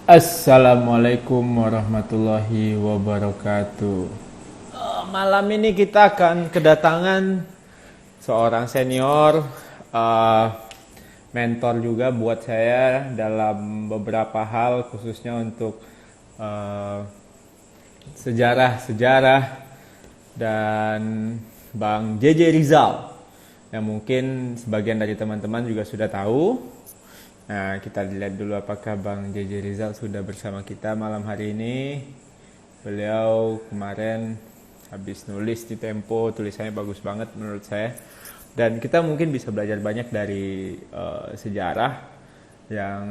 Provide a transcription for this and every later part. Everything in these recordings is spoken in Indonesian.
Assalamualaikum warahmatullahi wabarakatuh. Malam ini kita akan kedatangan seorang senior, eh, mentor juga buat saya dalam beberapa hal, khususnya untuk eh, sejarah-sejarah dan Bang JJ Rizal, yang mungkin sebagian dari teman-teman juga sudah tahu. Nah, kita lihat dulu apakah Bang JJ Rizal sudah bersama kita malam hari ini. Beliau kemarin habis nulis di Tempo, tulisannya bagus banget menurut saya. Dan kita mungkin bisa belajar banyak dari sejarah yang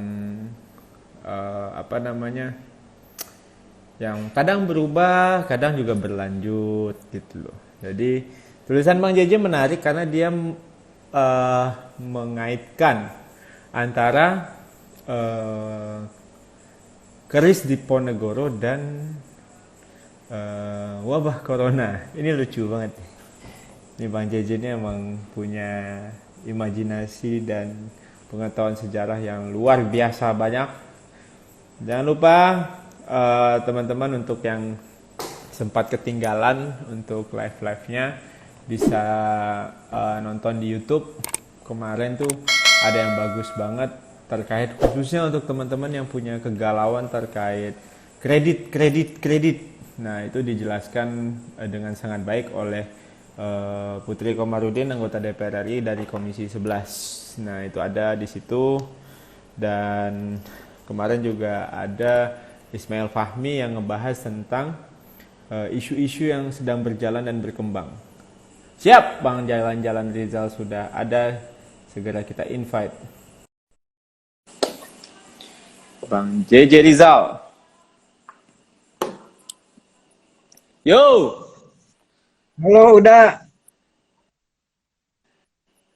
apa namanya, yang kadang berubah, kadang juga berlanjut gitu loh. Jadi tulisan Bang JJ menarik karena dia mengaitkan antara keris Diponegoro dan wabah corona. Ini lucu banget. Ini Bang JJ ini emang punya imajinasi dan pengetahuan sejarah yang luar biasa banyak. Jangan lupa teman-teman untuk yang sempat ketinggalan untuk live-live-nya bisa nonton di YouTube. Kemarin tuh ada yang bagus banget terkait, khususnya untuk teman-teman yang punya kegalauan terkait kredit. Nah, itu dijelaskan dengan sangat baik oleh Putri Komarudin, anggota DPR RI dari Komisi 11. Nah, itu ada di situ. Dan kemarin juga ada Ismail Fahmi yang ngebahas tentang isu-isu yang sedang berjalan dan berkembang. Siap, Bang Jalan-Jalan Rizal sudah ada. Segera kita invite Bang JJ Rizal. Yo, Halo, udah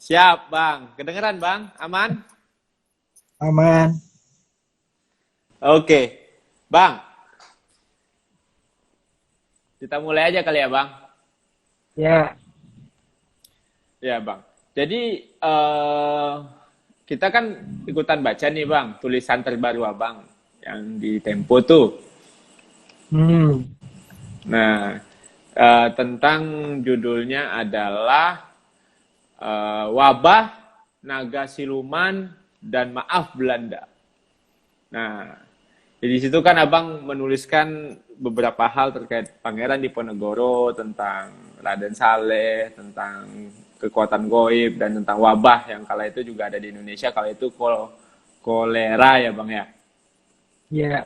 siap Bang. Kedengeran Bang? Aman? aman. Oke. Bang, kita mulai aja kali ya Bang. Ya, Ya Bang. Jadi kita kan ikutan baca nih Bang, tulisan terbaru Abang yang di Tempo tuh. hmm, Nah, tentang judulnya adalah Wabah Naga Siluman dan Maaf Belanda. Nah, di situ kan Abang menuliskan beberapa hal terkait Pangeran Diponegoro, tentang Raden Saleh, tentang kekuatan goib, dan tentang wabah yang kala itu juga ada di Indonesia. Kala itu kolera ya Bang ya. ya.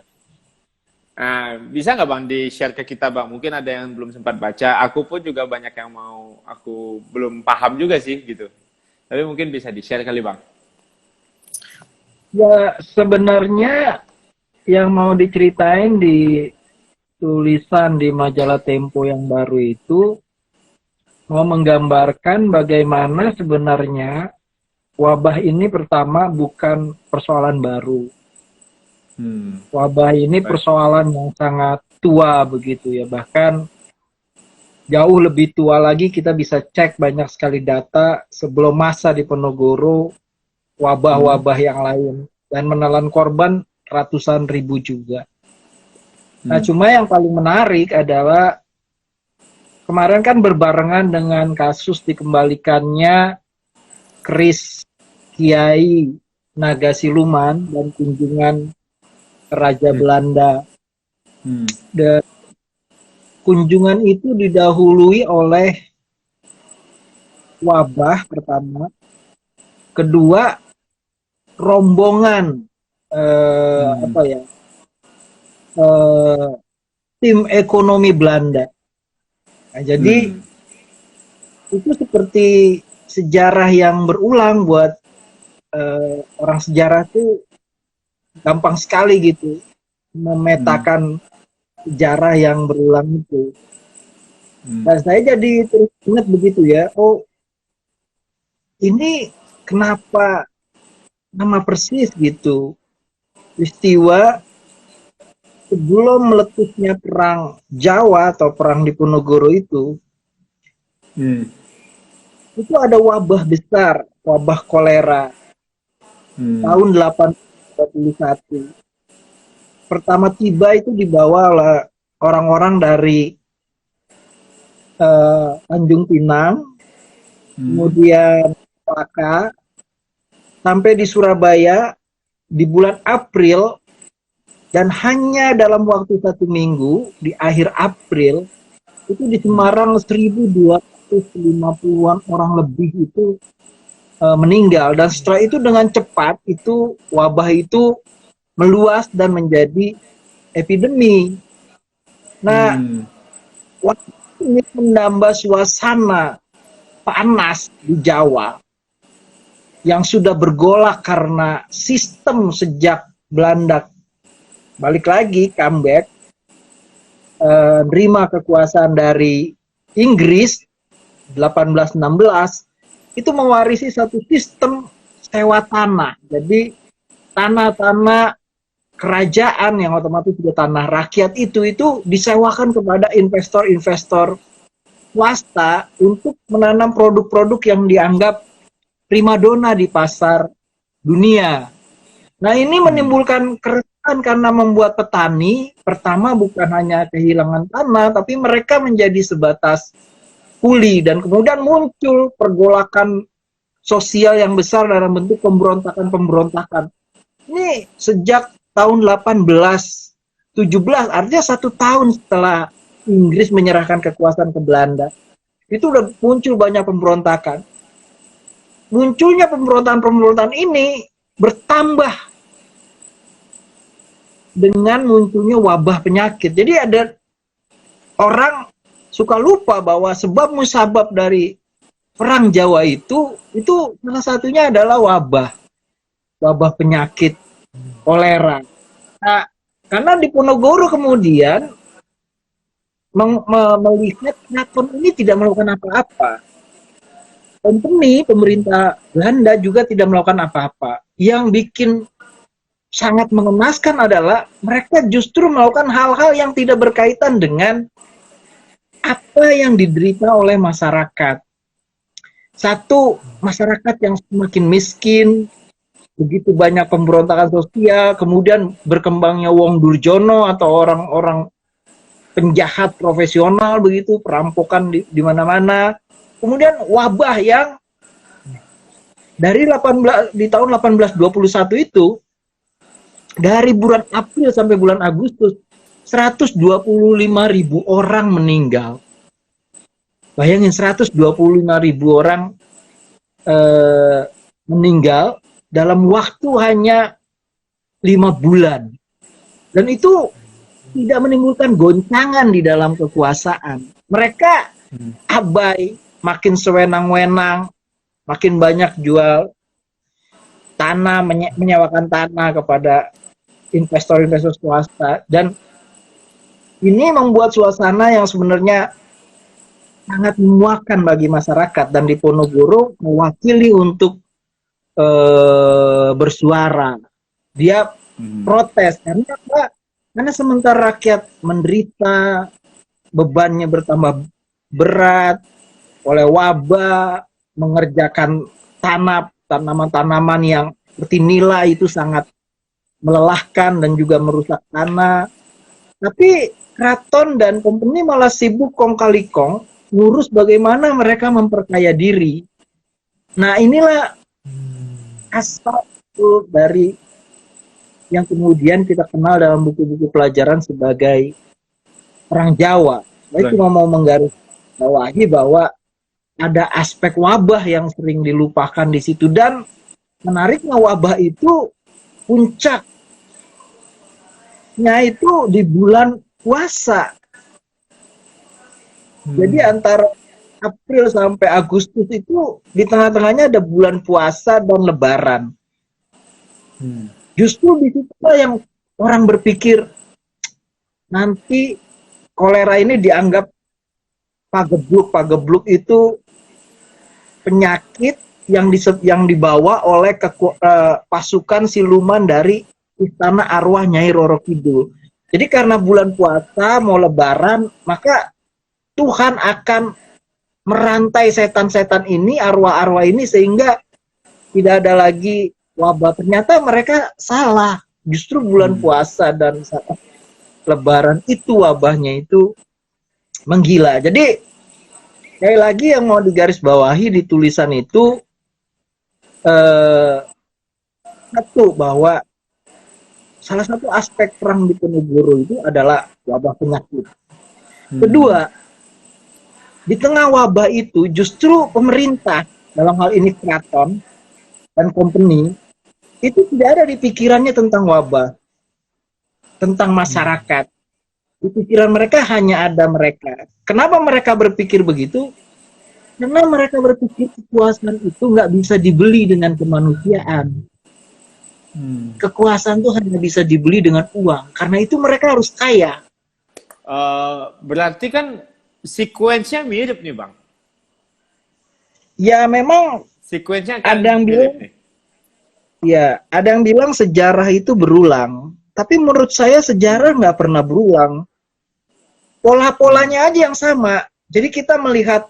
Nah, bisa nggak Bang di-share ke kita Bang? Mungkin ada yang belum sempat baca. Aku pun juga banyak yang mau, aku belum paham juga sih gitu. Tapi mungkin bisa di-share kali Bang. Ya, sebenarnya yang mau diceritain di tulisan di majalah Tempo yang baru itu mau menggambarkan bagaimana sebenarnya wabah ini pertama bukan persoalan baru. Hmm, Wabah ini baik. persoalan yang sangat tua begitu ya. Bahkan jauh lebih tua lagi kita bisa cek banyak sekali data sebelum masa Diponegoro Hmm, wabah-wabah yang lain dan menelan korban ratusan ribu juga. Nah, hmm, cuma yang paling menarik adalah kemarin kan berbarengan dengan kasus dikembalikannya keris Kiai Naga Siluman dan kunjungan Raja hmm, Belanda. hmm, Dan kunjungan itu didahului oleh wabah pertama, kedua rombongan hmm, apa ya eh, tim ekonomi Belanda. Nah, jadi hmm, itu seperti sejarah yang berulang buat orang sejarah tuh gampang sekali gitu hmm, memetakan sejarah yang berulang itu. hmm, Dan saya jadi terus ingat begitu ya, oh ini kenapa nama persis gitu peristiwa sebelum meletusnya perang Jawa atau perang Diponegoro hmm, itu ada wabah besar, wabah kolera hmm, tahun 1831. pertama tiba itu dibawa oleh orang-orang dari Tanjung Pinang, kemudian Malaka, sampai di Surabaya di bulan April, dan hanya dalam waktu 1 minggu di akhir April itu di Semarang 1.250-an orang lebih itu meninggal, dan setelah itu dengan cepat itu wabah itu meluas dan menjadi epidemi. Nah, ini menambah suasana panas di Jawa yang sudah bergolak karena sistem sejak Belanda balik lagi comeback, nerima kekuasaan dari Inggris 1816, itu mewarisi satu sistem sewa tanah. Jadi tanah-tanah kerajaan yang otomatis juga tanah rakyat itu disewakan kepada investor-investor swasta untuk menanam produk-produk yang dianggap primadona di pasar dunia. Nah, ini menimbulkan keresahan karena membuat petani pertama bukan hanya kehilangan tanah, tapi mereka menjadi sebatas kuli, dan kemudian muncul pergolakan sosial yang besar dalam bentuk pemberontakan. Ini sejak tahun 1817, artinya 1 tahun setelah Inggris menyerahkan kekuasaan ke Belanda, itu udah muncul banyak pemberontakan. Munculnya pemberontakan ini bertambah dengan munculnya wabah penyakit. Jadi ada orang suka lupa bahwa sebab musabab dari perang Jawa itu salah satunya adalah wabah penyakit kolera. Nah, karena di Ponorogo kemudian melihat keraton ini tidak melakukan apa-apa. Pemerintah Belanda juga tidak melakukan apa-apa. Yang bikin sangat mengenaskan adalah mereka justru melakukan hal-hal yang tidak berkaitan dengan apa yang diderita oleh masyarakat. Satu, masyarakat yang semakin miskin, begitu banyak pemberontakan sosial, kemudian berkembangnya Wong Durjono atau orang-orang penjahat profesional begitu, perampokan di mana-mana. Kemudian wabah yang dari di tahun 1821 itu, dari bulan April sampai bulan Agustus 125.000 orang meninggal. Bayangin 125.000 orang meninggal dalam waktu hanya 5 bulan. Dan itu tidak menimbulkan goncangan di dalam kekuasaan. Mereka abai, makin sewenang-wenang, makin banyak jual tanah, menyewakan tanah kepada investor-investor swasta. Dan ini membuat suasana yang sebenarnya sangat memuakkan bagi masyarakat, dan Diponegoro mewakili untuk bersuara. Dia protes karena sementara rakyat menderita, bebannya bertambah berat oleh wabah, mengerjakan tanaman-tanaman yang seperti nila itu sangat melelahkan dan juga merusak tanah. Tapi keraton dan company malah sibuk kong kali kong ngurus bagaimana mereka memperkaya diri. Nah, inilah asal dari yang kemudian kita kenal dalam buku-buku pelajaran sebagai Perang Jawa. Saya cuma mau menggarisbawahi bahwa ada aspek wabah yang sering dilupakan di situ, dan menariknya wabah itu puncaknya itu di bulan puasa. Jadi antara April sampai Agustus itu di tengah-tengahnya ada bulan puasa dan Lebaran. Justru di situ yang orang berpikir nanti kolera ini dianggap pagebluk itu penyakit yang dibawa oleh pasukan siluman dari istana arwah Nyai Roro Kidul. Jadi karena bulan puasa mau Lebaran, maka Tuhan akan merantai setan-setan ini, arwah-arwah ini, sehingga tidak ada lagi wabah. Ternyata mereka salah. Justru bulan puasa dan saat Lebaran itu wabahnya itu menggila. Jadi sekali lagi yang mau digarisbawahi di tulisan itu satu, bahwa salah satu aspek perang di Ponorogo itu adalah wabah penyakit. Kedua, di tengah wabah itu justru pemerintah, dalam hal ini keraton dan company, itu tidak ada di pikirannya tentang wabah, tentang masyarakat. Di pikiran mereka hanya ada mereka. Kenapa mereka berpikir begitu? Karena mereka berpikir kekuasaan itu nggak bisa dibeli dengan kemanusiaan. Kekuasaan itu hanya bisa dibeli dengan uang. Karena itu mereka harus kaya. Berarti kan sekuensnya mirip nih Bang. Ya memang Sekuensnya ada kan yang mirip bilang, nih. ya ada yang bilang sejarah itu berulang. Tapi menurut saya sejarah nggak pernah berulang. Pola-polanya aja yang sama. Jadi kita melihat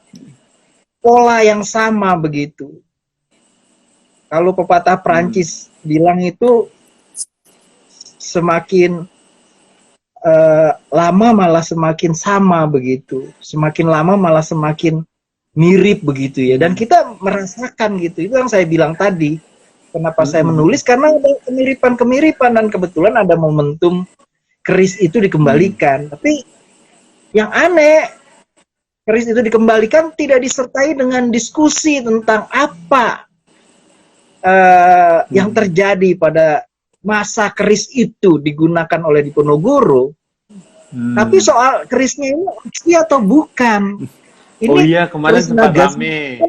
pola yang sama begitu. Kalau pepatah Prancis bilang itu semakin lama malah semakin sama begitu. Semakin lama malah semakin mirip begitu ya. Dan kita merasakan gitu. Itu yang saya bilang tadi. Kenapa saya menulis? Karena ada kemiripan-kemiripan dan kebetulan ada momentum keris itu dikembalikan. Tapi yang aneh, keris itu dikembalikan tidak disertai dengan diskusi tentang apa yang terjadi pada masa keris itu digunakan oleh Diponegoro. Tapi soal kerisnya ini asli atau bukan? Ini Oh iya, kemarin keris sempat naga. rame.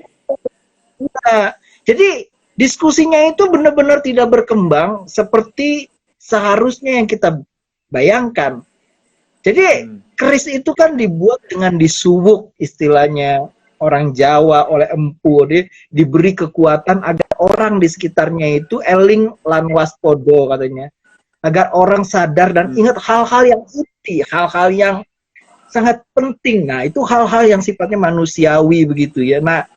Nah, jadi diskusinya itu benar-benar tidak berkembang seperti seharusnya yang kita bayangkan. Jadi keris itu kan dibuat dengan disuwuk, istilahnya orang Jawa oleh empu, diberi kekuatan agar orang di sekitarnya itu eling lan waspodo katanya, agar orang sadar dan ingat hal-hal yang inti, hal-hal yang sangat penting. Nah itu hal-hal yang sifatnya manusiawi begitu ya. Nah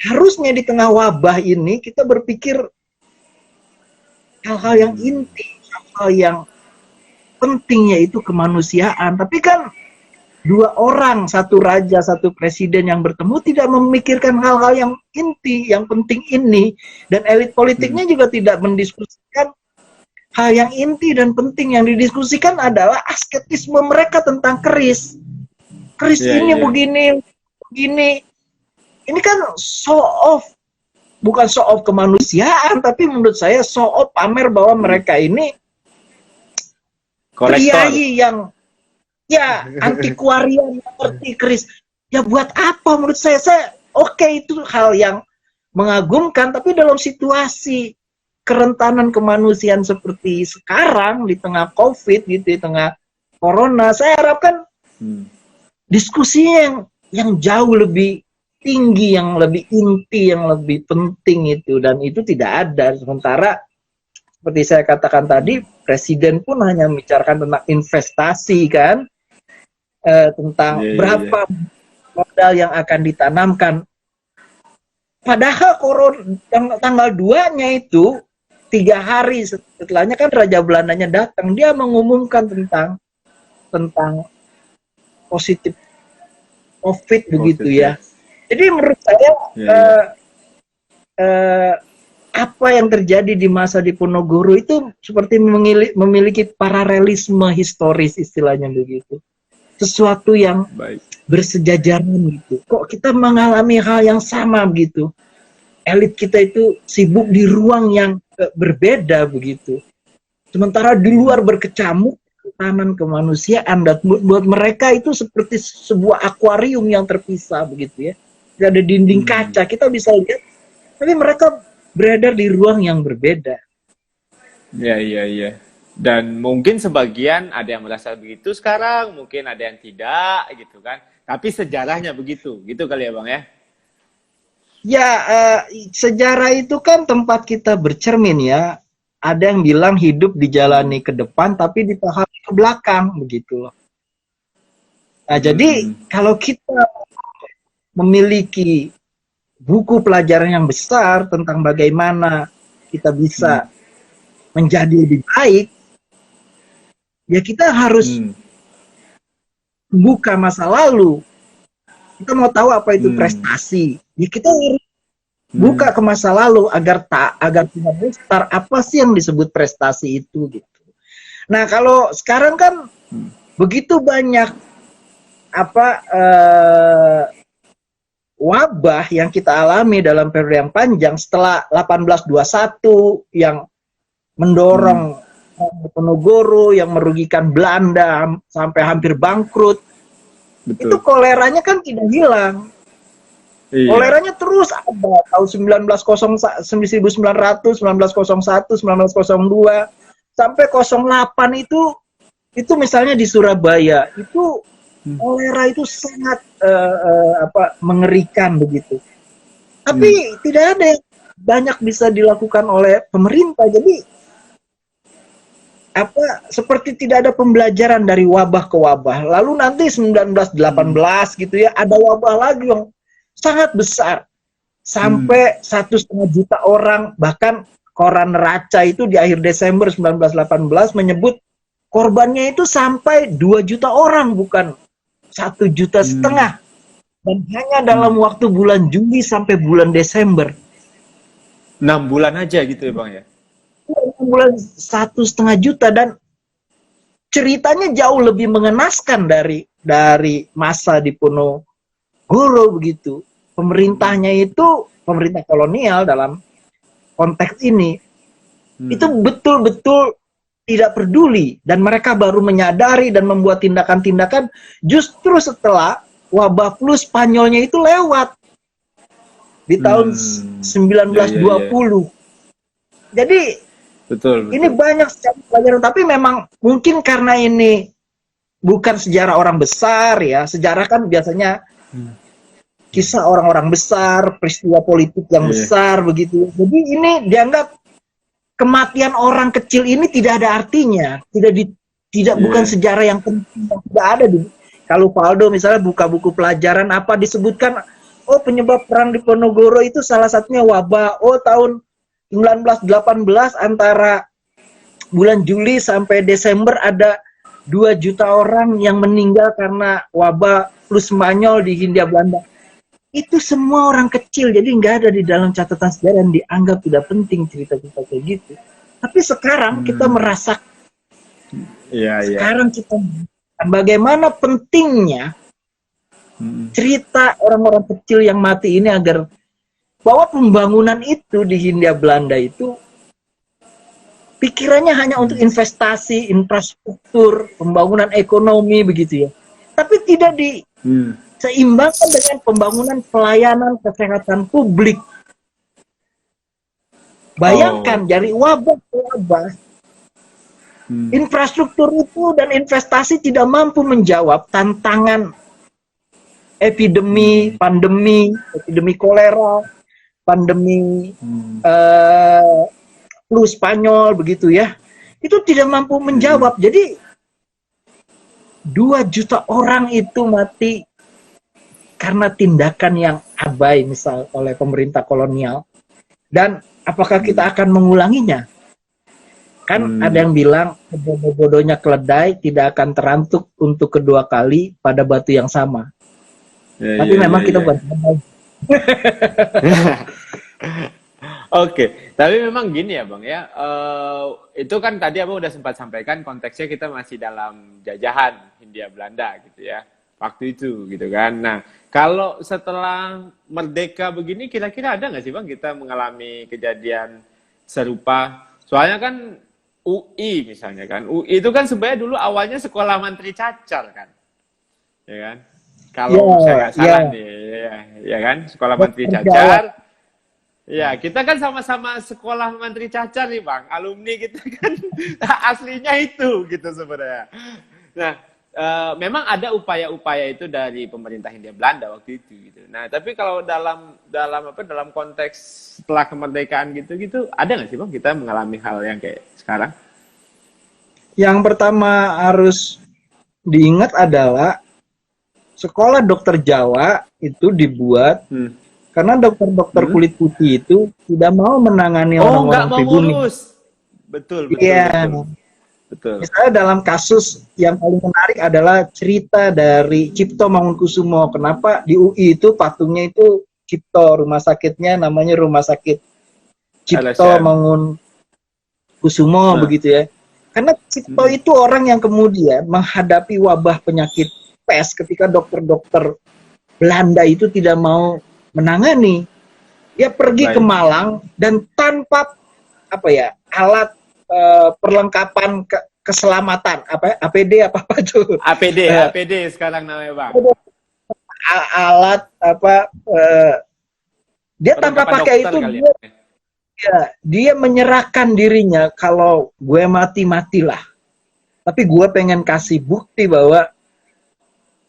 harusnya di tengah wabah ini kita berpikir hal-hal yang inti, hal-hal yang penting, yaitu kemanusiaan. Tapi kan dua orang, satu raja, satu presiden yang bertemu tidak memikirkan hal-hal yang inti, yang penting ini. Dan elit politiknya juga tidak mendiskusikan hal yang inti dan penting. Yang didiskusikan adalah asketisme mereka tentang keris. Keris ini begini, begini. Ini kan show off. Bukan show off kemanusiaan, tapi menurut saya show off, pamer bahwa mereka ini priayi yang ya antiquarian seperti keris. Ya buat apa menurut saya oke, itu hal yang mengagumkan, tapi dalam situasi kerentanan kemanusiaan seperti sekarang di tengah Covid gitu, di tengah corona, saya harapkan diskusinya yang jauh lebih tinggi, yang lebih inti, yang lebih penting itu, dan itu tidak ada. Sementara seperti saya katakan tadi, presiden pun hanya membicarakan tentang investasi kan, tentang berapa modal yang akan ditanamkan. Padahal tanggal 2-nya itu 3 hari setelahnya kan Raja Belandanya datang, dia mengumumkan tentang positif COVID begitu ya. Jadi menurut saya apa yang terjadi di masa Diponegoro itu seperti memiliki paralelisme historis, istilahnya begitu. Sesuatu yang bersejajaran gitu. Kok kita mengalami hal yang sama begitu? Elit kita itu sibuk di ruang yang berbeda begitu. Sementara di luar berkecamuk kerentanan kemanusiaan, dan buat mereka itu seperti sebuah akuarium yang terpisah begitu ya. Tidak ada dinding kaca, kita bisa lihat, tapi mereka beredar di ruang yang berbeda. Iya. Dan mungkin sebagian ada yang merasa begitu sekarang, mungkin ada yang tidak gitu kan. Tapi sejarahnya begitu, gitu kali ya Bang ya? Ya, sejarah itu kan tempat kita bercermin ya. Ada yang bilang hidup dijalani ke depan tapi dipahami ke belakang begitu. Nah, jadi kalau kita memiliki buku pelajaran yang besar tentang bagaimana kita bisa menjadi lebih baik, ya kita harus buka masa lalu. Kita mau tahu apa itu prestasi, ya kita harus buka ke masa lalu agar punya besar apa sih yang disebut prestasi itu gitu. Nah kalau sekarang kan begitu banyak wabah yang kita alami dalam periode yang panjang setelah 1821 yang mendorong Diponegoro, yang merugikan Belanda sampai hampir bangkrut. Betul. Itu koleranya kan tidak hilang. Iya. Koleranya terus ada tahun 1901, 1901, 1902 sampai 08 itu misalnya di Surabaya itu kolera itu sangat mengerikan begitu. Tapi tidak ada yang banyak bisa dilakukan oleh pemerintah. Jadi seperti tidak ada pembelajaran dari wabah ke wabah. Lalu nanti 1918 gitu ya, ada wabah lagi yang sangat besar sampai 1,5 juta orang. Bahkan koran Neraca itu di akhir Desember 1918 menyebut korbannya itu sampai 2 juta orang, bukan 1,5 juta. Dan hanya dalam waktu bulan Juli sampai bulan Desember. 6 bulan aja gitu ya Bang ya? Bulan 1,5 juta, dan ceritanya jauh lebih mengenaskan dari masa Diponegoro begitu. Pemerintahnya itu pemerintah kolonial dalam konteks ini itu betul-betul tidak peduli, dan mereka baru menyadari dan membuat tindakan-tindakan justru setelah wabah flu Spanyolnya itu lewat di tahun 1920. Jadi betul. Ini banyak sekali pelajaran, tapi memang mungkin karena ini bukan sejarah orang besar ya. Sejarah kan biasanya kisah orang-orang besar, peristiwa politik yang besar begitu. Jadi ini dianggap kematian orang kecil ini tidak ada artinya, bukan sejarah yang penting, yang tidak ada di. Kalau Valdo misalnya buka buku pelajaran apa disebutkan, oh penyebab perang Diponegoro itu salah satunya wabah. Oh tahun 1918 antara bulan Juli sampai Desember ada 2 juta orang yang meninggal karena wabah flu Spanyol di Hindia Belanda. Itu semua orang kecil, jadi nggak ada di dalam catatan sejarah, yang dianggap tidak penting cerita-cerita kayak gitu. Tapi sekarang kita merasakan, sekarang kita bagaimana pentingnya cerita orang-orang kecil yang mati ini, agar bahwa pembangunan itu di Hindia Belanda itu pikirannya hanya untuk investasi, infrastruktur, pembangunan ekonomi begitu ya. Tapi tidak diseimbangkan dengan pembangunan pelayanan kesehatan publik. Bayangkan dari wabah ke wabah, infrastruktur itu dan investasi tidak mampu menjawab tantangan epidemi kolera, pandemi flu Spanyol begitu ya, itu tidak mampu menjawab. Jadi 2 juta orang itu mati karena tindakan yang abai misal oleh pemerintah kolonial. Dan apakah kita akan mengulanginya? Kan ada yang bilang bodoh-bodohnya keledai tidak akan terantuk untuk kedua kali pada batu yang sama. Tapi memang kita bukan. Oke, tapi memang gini ya Bang ya, itu kan tadi Abang udah sempat sampaikan konteksnya kita masih dalam jajahan Hindia Belanda gitu ya, waktu itu gitu kan. Nah, kalau setelah merdeka begini kira-kira ada nggak sih Bang kita mengalami kejadian serupa? Soalnya kan UI misalnya kan, UI itu kan sebenarnya dulu awalnya sekolah mantri cacar kan, ya kan? Kalau saya nggak salah nih, ya kan, sekolah mantri cacar. Ya, kita kan sama-sama sekolah mantri cacar nih Bang, alumni kita kan aslinya itu gitu sebenarnya. Nah, memang ada upaya-upaya itu dari pemerintah Hindia Belanda waktu itu gitu. Nah, tapi kalau dalam konteks setelah kemerdekaan gitu ada nggak sih Bang kita mengalami hal yang kayak sekarang? Yang pertama harus diingat adalah sekolah dokter Jawa itu dibuat karena dokter-dokter kulit putih itu tidak mau menangani orang-orang pribumi. Betul. Iya. betul. Misalnya dalam kasus yang paling menarik adalah cerita dari Cipto Mangunkusumo. Kenapa di UI itu patungnya itu Cipto, rumah sakitnya namanya Rumah Sakit Cipto LSM. Mangunkusumo Nah, begitu ya. Karena Cipto itu orang yang kemudian menghadapi wabah penyakit pes ketika dokter-dokter Belanda itu tidak mau menangani. Dia pergi ke baik. Malang dan tanpa apa ya alat perlengkapan keselamatan apa ya, APD apa tuh APD sekarang namanya bang. alat apa dia tanpa Perlengkapan pakai dokter itu kali dia, ya, dia menyerahkan dirinya kalau gue mati-matilah tapi gue pengen kasih bukti bahwa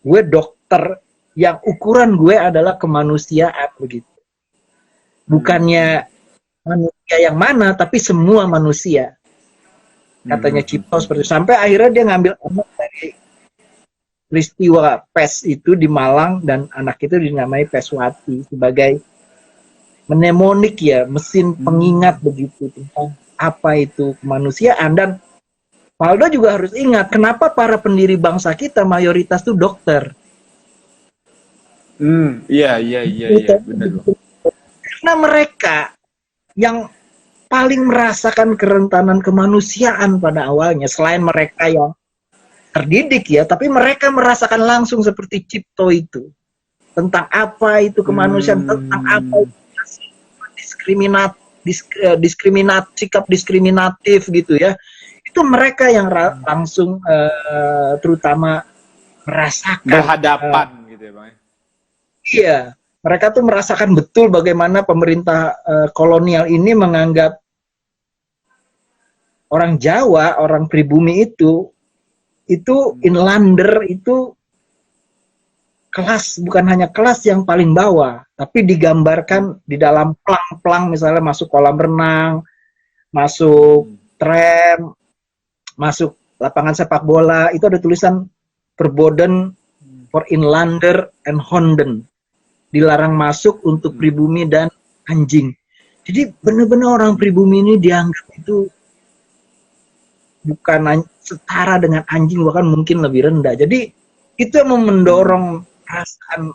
gue dokter yang ukuran gue adalah kemanusiaan begitu, bukannya manusia yang mana tapi semua manusia, katanya Cipto seperti itu. Sampai akhirnya dia ngambil anak dari peristiwa PES itu di Malang dan anak itu dinamai Peswati sebagai mnemonik ya, mesin pengingat begitu tentang apa itu kemanusiaan. Dan Valdo juga harus ingat kenapa para pendiri bangsa kita mayoritas itu dokter. Iya, benar bang. Karena mereka yang paling merasakan kerentanan kemanusiaan pada awalnya, selain mereka yang terdidik ya, tapi mereka merasakan langsung seperti Cipto itu tentang apa itu kemanusiaan, tentang apa itu sikap diskriminatif gitu ya. Itu mereka yang langsung terutama merasakan Berhadapan gitu ya bang. iya, mereka tuh merasakan betul bagaimana pemerintah kolonial ini menganggap orang Jawa, orang pribumi itu inlander, itu kelas, bukan hanya kelas yang paling bawah, tapi digambarkan di dalam plang-plang, misalnya masuk kolam renang, masuk tram, masuk lapangan sepak bola, itu ada tulisan verboden for inlander and honden, dilarang masuk untuk pribumi dan anjing. Jadi benar-benar orang pribumi ini dianggap itu bukan setara dengan anjing, bahkan mungkin lebih rendah. Jadi itu yang mendorong perasaan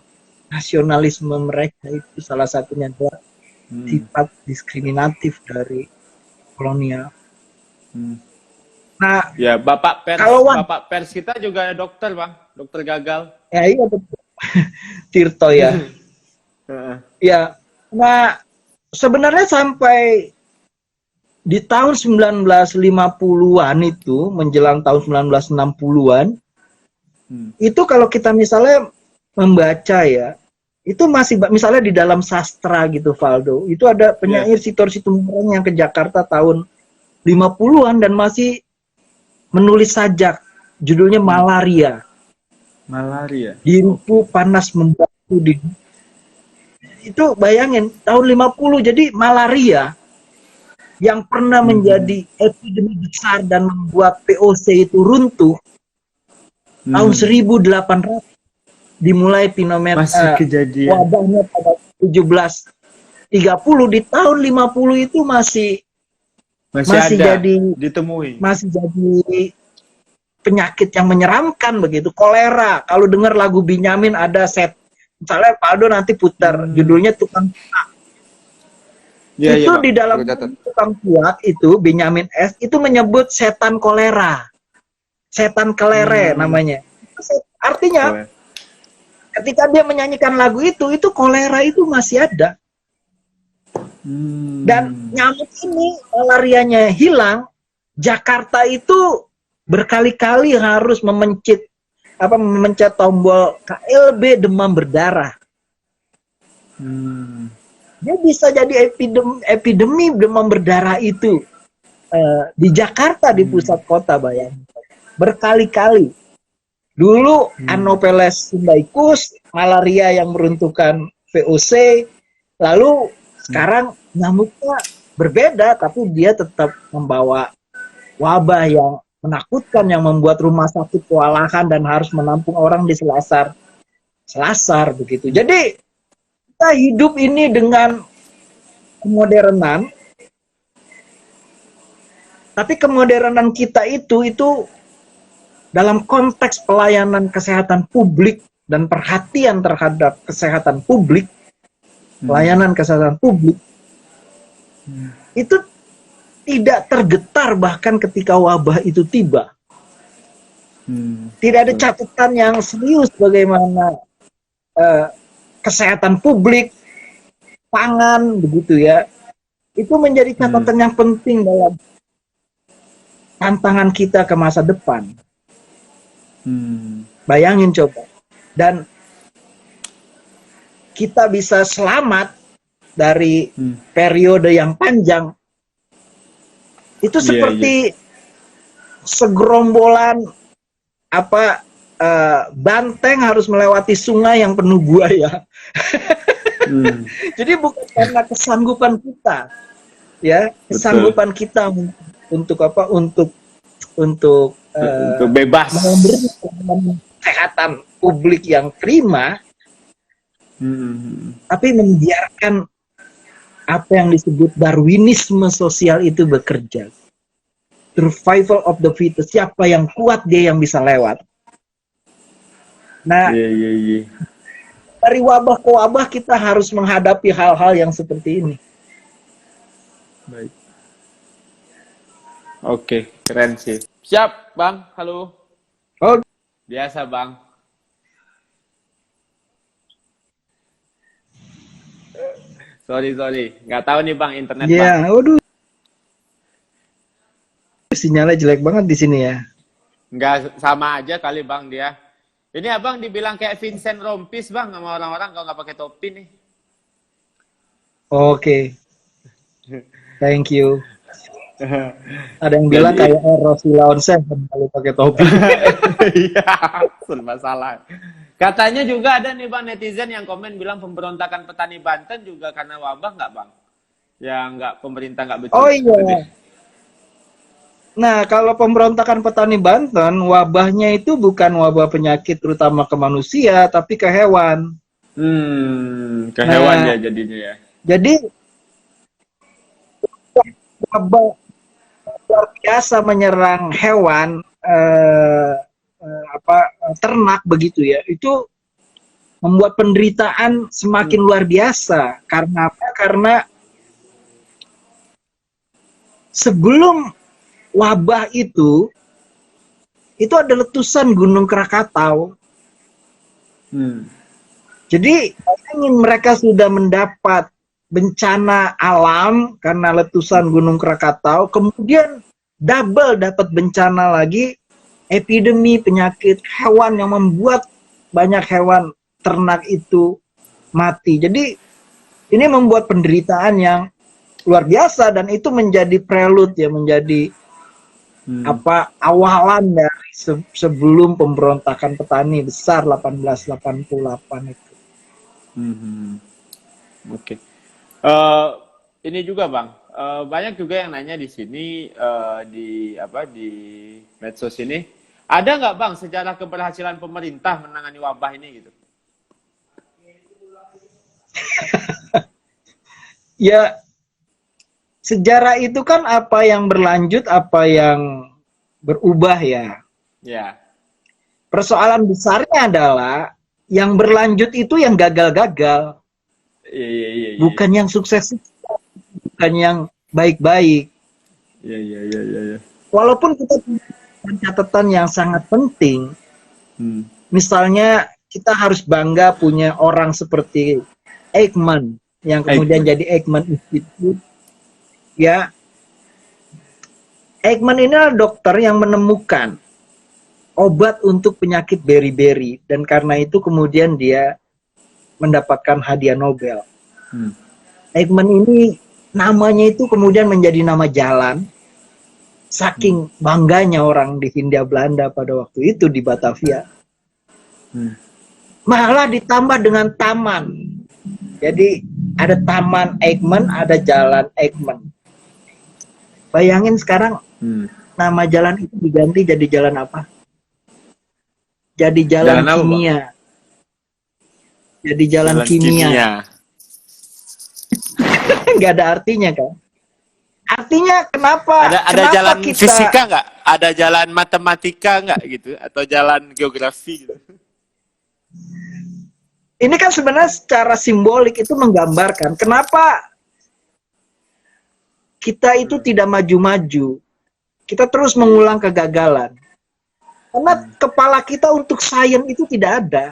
nasionalisme mereka, itu salah satunya adalah sifat diskriminatif dari kolonial. Nah, ya Bapak pers kita juga dokter bang, dokter gagal. Ya iya betul. Tirto ya. Ya, nah sebenarnya sampai di tahun 1950-an itu, menjelang tahun 1960-an, itu kalau kita misalnya membaca ya, itu masih misalnya di dalam sastra gitu Valdo, itu ada penyair Sitor Situmorang yang ke Jakarta tahun 50-an dan masih menulis sajak, judulnya Malaria. Diriku panas membatu di... Itu bayangin, tahun 50, jadi malaria yang pernah menjadi epidemi besar dan membuat VOC itu runtuh, tahun 1800 dimulai fenomena wabahnya pada 1730, di tahun 50 itu masih jadi ditemui, masih jadi penyakit yang menyeramkan begitu. Kolera, kalau dengar lagu Benyamin ada set, misalnya Paldo nanti putar judulnya Tukang Kuak. Itu di dalam Tukang Kuak itu Benyamin S itu menyebut setan kolera, setan kelere namanya. Artinya ketika dia menyanyikan lagu itu kolera itu masih ada. Dan nyamuk ini malarianya hilang, Jakarta itu berkali-kali harus memencet tombol KLB demam berdarah. Dia bisa jadi epidemi demam berdarah itu di Jakarta, di pusat kota, bayangin. Berkali-kali. Dulu Anopheles syndicus, malaria yang meruntuhkan VOC, lalu sekarang nyamuknya berbeda, tapi dia tetap membawa wabah yang menakutkan, yang membuat rumah sakit kewalahan dan harus menampung orang di selasar begitu. Jadi kita hidup ini dengan kemodernan, Tapi kemodernan kita itu dalam konteks pelayanan kesehatan publik dan perhatian terhadap kesehatan publik, pelayanan kesehatan publik, itu tidak tergetar bahkan ketika wabah itu tiba. Tidak ada catatan yang serius bagaimana kesehatan publik, pangan, begitu ya. Itu menjadi catatan yang penting dalam tantangan kita ke masa depan. Bayangin coba. Dan kita bisa selamat dari periode yang panjang. Itu seperti segerombolan banteng harus melewati sungai yang penuh buaya. Jadi bukan karena kesanggupan kita, ya, kesanggupan kita untuk bebas memberi kesehatan publik yang prima, tapi membiarkan apa yang disebut Darwinisme sosial itu bekerja. Survival of the fittest, siapa yang kuat dia yang bisa lewat. Nah, dari wabah ke wabah kita harus menghadapi hal-hal yang seperti ini. Baik. Oke, keren sih. Siap, Bang. Halo. Oh, Biasa, Bang. Sorry. Nggak tahu nih, Bang, internet, ya, Bang. waduh. Sinyalnya jelek banget di sini ya. Nggak sama aja kali, Bang, dia. Ini Abang dibilang kayak Vincent Rompis, Bang, sama orang-orang kalau nggak pakai topi nih. Oke. Thank you. Ada yang bilang kayak Rosila Onsen kalau pakai topi. Iya, serba salah. Katanya juga ada nih, Bang, netizen yang komen bilang pemberontakan petani Banten juga karena wabah nggak, Bang? Ya nggak, pemerintah nggak betul. Oh iya. Nah, kalau pemberontakan petani Banten, wabahnya itu bukan wabah penyakit terutama ke manusia, tapi ke hewan. Ke hewan ya jadinya ya. Jadi wabah luar biasa menyerang hewan, ternak begitu ya. Itu membuat penderitaan semakin luar biasa. Karena apa? Karena sebelum wabah itu ada letusan Gunung Krakatau. Jadi mereka sudah mendapat bencana alam karena letusan Gunung Krakatau, kemudian double dapat bencana lagi, epidemi penyakit hewan yang membuat banyak hewan ternak itu mati. Jadi ini membuat penderitaan yang luar biasa, dan itu menjadi prelude ya, menjadi awalan dari sebelum pemberontakan petani besar 1888 itu. Oke. Ini juga, Bang, banyak juga yang nanya di sini, di medsos ini, ada nggak, Bang, sejarah keberhasilan pemerintah menangani wabah ini gitu? Ya, sejarah itu kan apa yang berlanjut, apa yang berubah ya. Ya. Persoalan besarnya adalah yang berlanjut itu yang gagal-gagal. Iya. Bukan yang sukses, bukan yang baik-baik. Iya. Walaupun kita punya catatan yang sangat penting. Misalnya kita harus bangga punya orang seperti Ekman yang kemudian jadi Ekman Institute. Ya, Ekman ini adalah dokter yang menemukan obat untuk penyakit beri-beri, dan karena itu kemudian dia mendapatkan hadiah Nobel. Ekman ini namanya itu kemudian menjadi nama jalan, saking bangganya orang di Hindia Belanda pada waktu itu di Batavia. Malah ditambah dengan taman. Jadi ada taman Ekman, ada jalan Ekman. Bayangin sekarang nama jalan itu diganti jadi jalan apa? Jadi jalan kimia. Jadi jalan kimia. Nggak ada artinya kan? Artinya kenapa Ada jalan kita fisika nggak? Ada jalan matematika nggak gitu? Atau jalan geografi gitu? ini kan sebenarnya secara simbolik itu menggambarkan kenapa kita itu tidak maju-maju. Kita terus mengulang kegagalan. Karena kepala kita untuk sains itu tidak ada.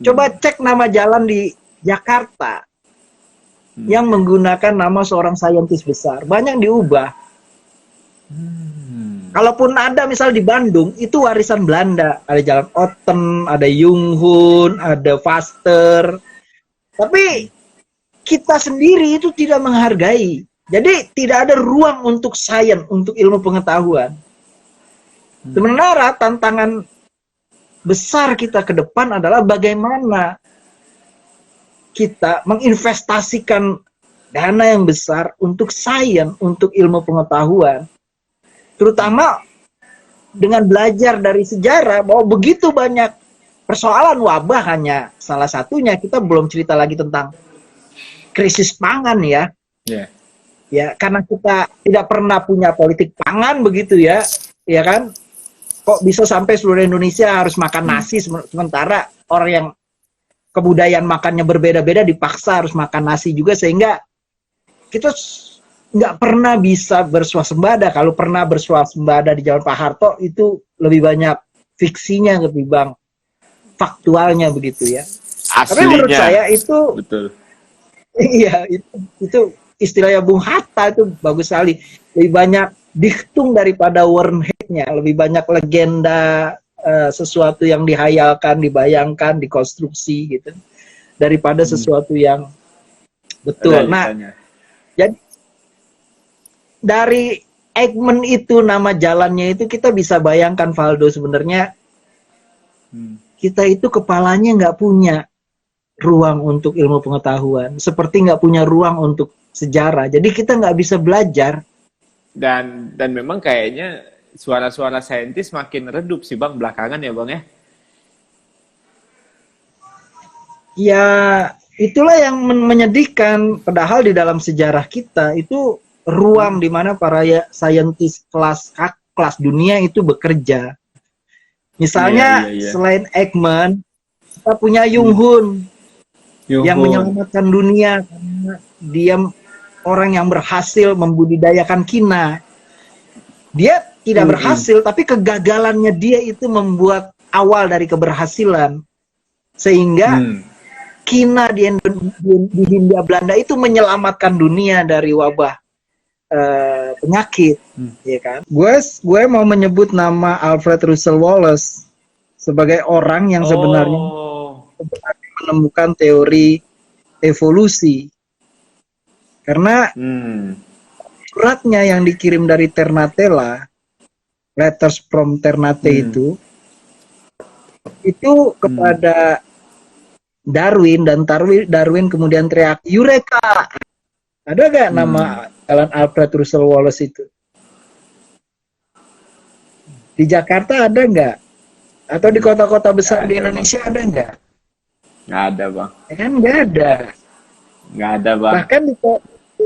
Coba cek nama jalan di Jakarta yang menggunakan nama seorang saintis besar. Banyak diubah. Kalaupun ada misal di Bandung, itu warisan Belanda. Ada Jalan Otten, ada Junghun, ada Vaster. Tapi kita sendiri itu tidak menghargai. Jadi tidak ada ruang untuk sains, untuk ilmu pengetahuan. Sebenarnya tantangan besar kita ke depan adalah bagaimana kita menginvestasikan dana yang besar untuk sains, untuk ilmu pengetahuan. Terutama dengan belajar dari sejarah bahwa begitu banyak persoalan wabah hanya salah satunya. Kita belum cerita lagi tentang krisis pangan ya. Yeah. Ya, karena kita tidak pernah punya politik pangan begitu ya. Ya kan? Kok bisa sampai seluruh Indonesia harus makan nasi sementara orang yang kebudayaan makannya berbeda-beda dipaksa harus makan nasi juga, sehingga kita nggak pernah bisa bersuasembada. Kalau pernah bersuasembada di zaman Pak Harto itu lebih banyak fiksinya ketimbang faktualnya begitu ya. Aslinya. Tapi menurut saya itu betul. Iya, itu istilahnya Bung Hatta itu bagus sekali. Lebih banyak diktum daripada warheadnya, lebih banyak legenda, sesuatu yang dihayalkan, dibayangkan, dikonstruksi gitu, daripada sesuatu yang betul. Nah, jadi dari Eijkman itu nama jalannya itu kita bisa bayangkan, Valdo, sebenarnya kita itu kepalanya nggak punya ruang untuk ilmu pengetahuan, seperti nggak punya ruang untuk sejarah. Jadi kita nggak bisa belajar. Dan memang kayaknya suara-suara saintis makin redup sih Bang belakangan ya Bang ya. Ya, itulah yang menyedihkan. Padahal di dalam sejarah kita itu ruang di mana para saintis kelas dunia itu bekerja. Misalnya selain Eijkman, kita punya Junghun yang menyelamatkan dunia karena dia orang yang berhasil membudidayakan kina. Dia tidak berhasil, tapi kegagalannya dia itu membuat awal dari keberhasilan. Sehingga kina di Hindia Belanda itu menyelamatkan dunia dari wabah penyakit, ya kan? Gue mau menyebut nama Alfred Russel Wallace sebagai orang yang sebenarnya menemukan teori evolusi. Karena suratnya yang dikirim dari Ternate, letters from Ternate itu kepada Darwin, dan Darwin kemudian teriak, Eureka! Ada gak nama Alan Alfred Russel Wallace itu? Di Jakarta ada nggak? Atau di kota-kota besar di Indonesia ada nggak? Nggak ada Bang. Ya kan nggak ada. Nggak ada Bang. Bahkan di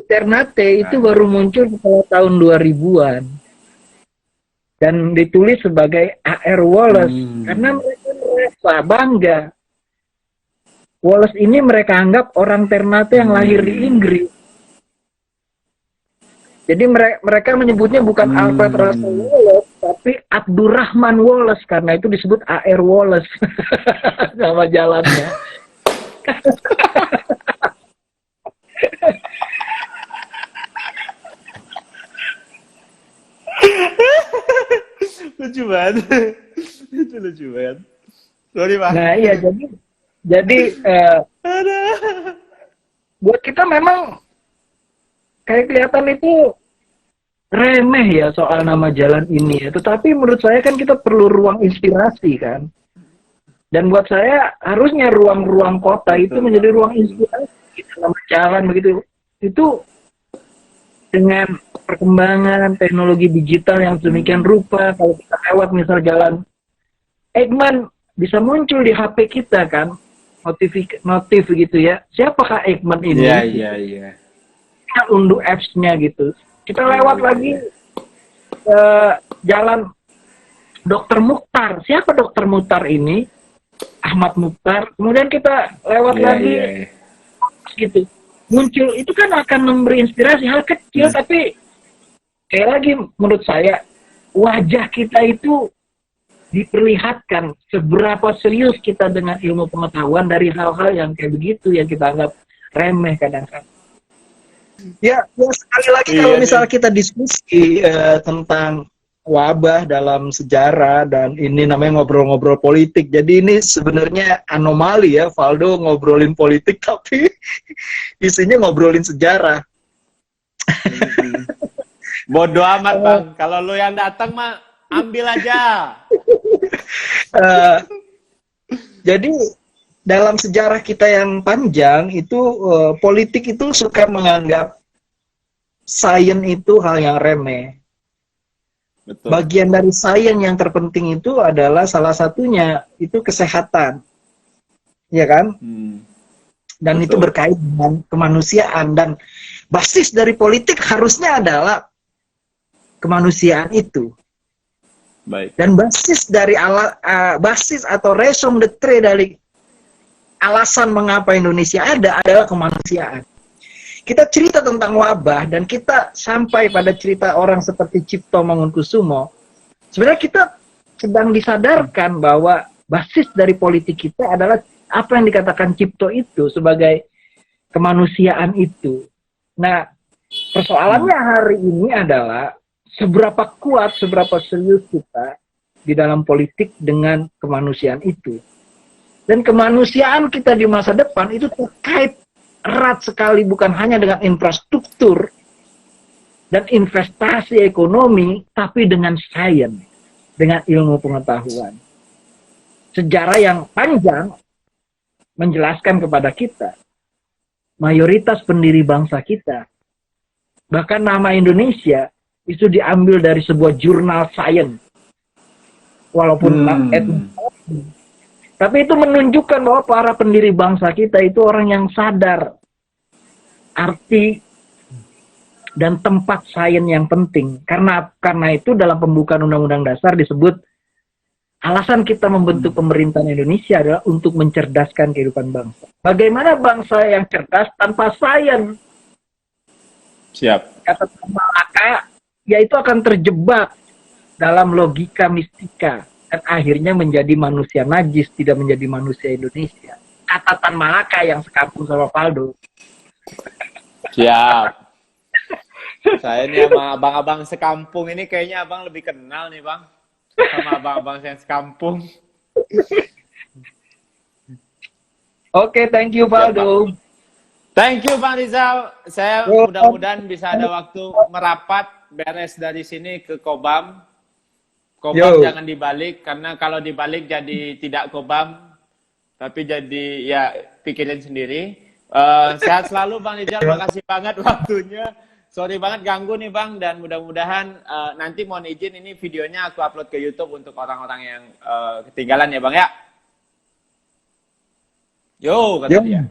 Ternate itu baru muncul setelah tahun 2000-an. Dan ditulis sebagai A.R. Wallace. Karena mereka merasa bangga. Wallace ini mereka anggap orang Ternate yang lahir di Inggris. Jadi mereka menyebutnya bukan Alfred Russel Wallace, tapi Abdurrahman Wallace. Karena itu disebut A.R. Wallace. Nama jalannya. Lucu banget. Itu lucu banget. Sorry Pak. Nah iya, jadi buat kita memang kayak kelihatan itu remeh ya soal nama jalan ini ya. Tetapi menurut saya kan kita perlu ruang inspirasi kan. Dan buat saya harusnya ruang-ruang kota itu menjadi ruang inspirasi. Nama jalan begitu. Itu dengan perkembangan teknologi digital yang sedemikian rupa, kalau kita lewat misal jalan Eijkman bisa muncul di HP kita kan, notif gitu ya. Siapakah Eijkman ini? Iya. Kita unduh apps-nya gitu. Kita lewat lagi jalan Dokter Mukhtar. Siapa Dokter Mukhtar ini? Ahmad Mukhtar. Kemudian kita lewat lagi gitu. Muncul itu kan akan memberi inspirasi hal kecil tapi kayak lagi menurut saya wajah kita itu diperlihatkan seberapa serius kita dengan ilmu pengetahuan dari hal-hal yang kayak begitu yang kita anggap remeh kadang-kadang. Ya sekali lagi kalau misal kita diskusi tentang wabah dalam sejarah dan ini namanya ngobrol-ngobrol politik. Jadi ini sebenarnya anomali ya, Valdo ngobrolin politik tapi isinya ngobrolin sejarah. Bodoh amat Bang, kalau lu yang datang mah ambil aja. Jadi dalam sejarah kita yang panjang itu politik itu suka menganggap sains itu hal yang remeh. Betul. Bagian dari sains yang terpenting itu adalah salah satunya itu kesehatan, ya kan? Dan Betul. itu berkait dengan kemanusiaan dan basis dari politik harusnya adalah kemanusiaan itu. Baik. Dan basis dari basis atau raison d'être dari alasan mengapa Indonesia ada adalah kemanusiaan. Kita cerita tentang wabah dan kita sampai pada cerita orang seperti Cipto Mangunkusumo. Sebenarnya kita sedang disadarkan bahwa basis dari politik kita adalah apa yang dikatakan Cipto itu sebagai kemanusiaan itu. Nah, persoalannya hari ini adalah seberapa kuat, seberapa serius kita di dalam politik dengan kemanusiaan itu. Dan kemanusiaan kita di masa depan itu terkait erat sekali bukan hanya dengan infrastruktur dan investasi ekonomi, tapi dengan sains, dengan ilmu pengetahuan. Sejarah yang panjang menjelaskan kepada kita, mayoritas pendiri bangsa kita, bahkan nama Indonesia, itu diambil dari sebuah jurnal sains. Walaupun tapi itu menunjukkan bahwa para pendiri bangsa kita itu orang yang sadar arti dan tempat sains yang penting. Karena itu dalam pembukaan Undang-Undang Dasar disebut alasan kita membentuk pemerintahan Indonesia adalah untuk mencerdaskan kehidupan bangsa. Bagaimana bangsa yang cerdas tanpa sains? Siap. Kata Malaka, yaitu akan terjebak dalam logika mistika. Dan akhirnya menjadi manusia najis, tidak menjadi manusia Indonesia. Kata Tan Malaka yang sekampung sama Valdo. Siap. Saya ini sama abang-abang sekampung ini kayaknya abang lebih kenal nih Bang. Sama abang-abang yang sekampung. Oke, thank you Valdo. Thank you Bang Rizal. Saya mudah-mudahan bisa ada waktu merapat beres dari sini ke Kobam. Kobam jangan dibalik, karena kalau dibalik jadi tidak Kobam, tapi jadi ya pikirin sendiri. Sehat selalu Bang Rizal, makasih banget waktunya. Sorry banget ganggu nih Bang, dan mudah-mudahan nanti mohon izin ini videonya aku upload ke YouTube untuk orang-orang yang ketinggalan ya Bang ya. Yo, kata dia.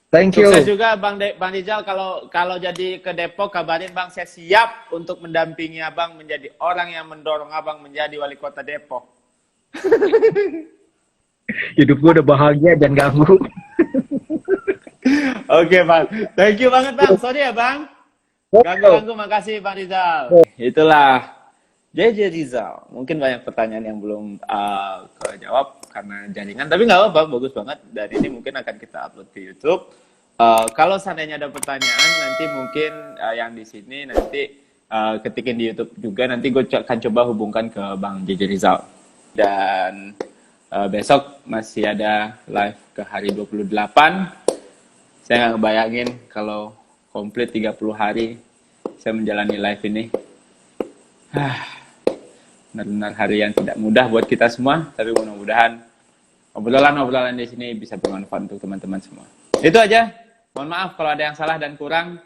Thank you. Sukses juga Bang Rizal, kalau jadi ke Depok kabarin Bang, saya siap untuk mendampingi Abang menjadi orang yang mendorong Abang menjadi wali kota Depok. Hidup gue udah bahagia dan ganggu. Oke Bang, thank you banget Bang. Sorry ya Bang. Ganggu-ganggu, makasih Bang Rizal. Itulah JJ Rizal. Mungkin banyak pertanyaan yang belum kejawab karena jaringan, tapi nggak apa-apa, bagus banget. Dan ini mungkin akan kita upload ke YouTube. Kalau seandainya ada pertanyaan, nanti mungkin yang di sini nanti ketikin di YouTube juga. Nanti gue akan coba hubungkan ke Bang JJ Rizal. Dan besok masih ada live ke hari 28. Saya nggak ngebayangin kalau komplit 30 hari saya menjalani live ini. Benar-benar hari yang tidak mudah buat kita semua, tapi mudah-mudahan obrolan-obrolan di sini bisa bermanfaat untuk teman-teman semua. Itu aja. Mohon maaf kalau ada yang salah dan kurang.